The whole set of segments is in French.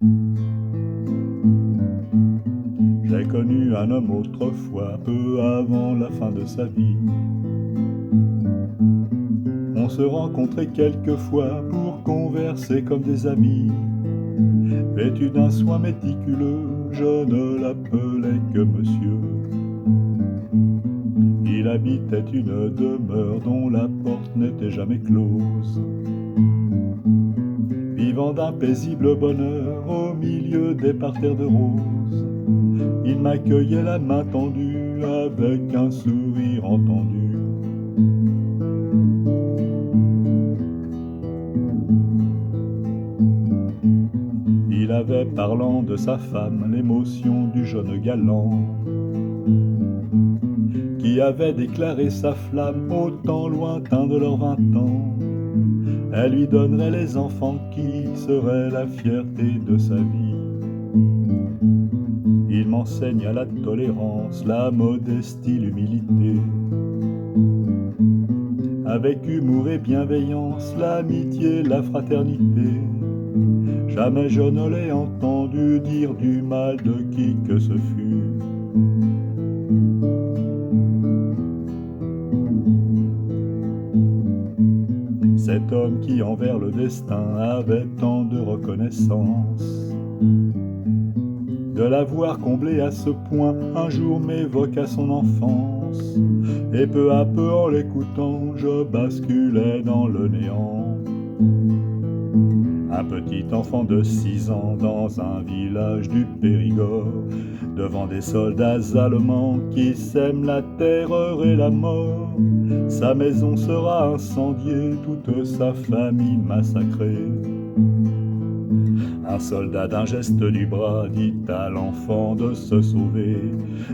J'ai connu un homme autrefois, peu avant la fin de sa vie. On se rencontrait quelquefois pour converser comme des amis. Vêtu d'un soin méticuleux, je ne l'appelais que monsieur. Il habitait une demeure dont la porte n'était jamais close, vivant d'un paisible bonheur au milieu des parterres de roses. Il m'accueillait la main tendue avec un sourire entendu. Il avait, parlant de sa femme, l'émotion du jeune galant qui avait déclaré sa flamme au temps lointain de leurs 20 ans. Elle lui donnerait les enfants qui seraient la fierté de sa vie. Il m'enseigna la tolérance, la modestie, l'humilité. Avec humour et bienveillance, l'amitié, la fraternité. Jamais je ne l'ai entendu dire du mal de qui que ce fût. Cet homme qui envers le destin avait tant de reconnaissance, de l'avoir comblé à ce point, un jour m'évoqua son enfance, et peu à peu en l'écoutant, je basculais dans le néant. Un petit enfant de 6 ans dans un village du Périgord, devant des soldats allemands qui sèment la terreur et la mort. Sa maison sera incendiée, toute sa famille massacrée. Un soldat d'un geste du bras dit à l'enfant de se sauver.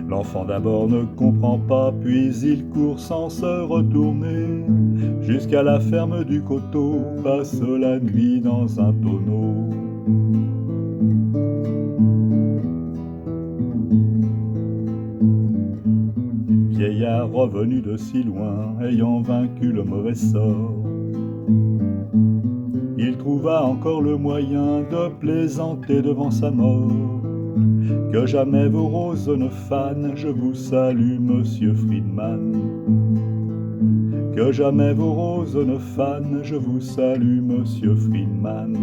L'enfant d'abord ne comprend pas, puis il court sans se retourner, jusqu'à la ferme du coteau, passe la nuit dans un tonneau. Vieillard revenu de si loin, ayant vaincu le mauvais sort, il trouva encore le moyen de plaisanter devant sa mort. Que jamais vos roses ne fanent, je vous salue, monsieur Friedman. Que jamais vos roses ne fanent, je vous salue, monsieur Friedman.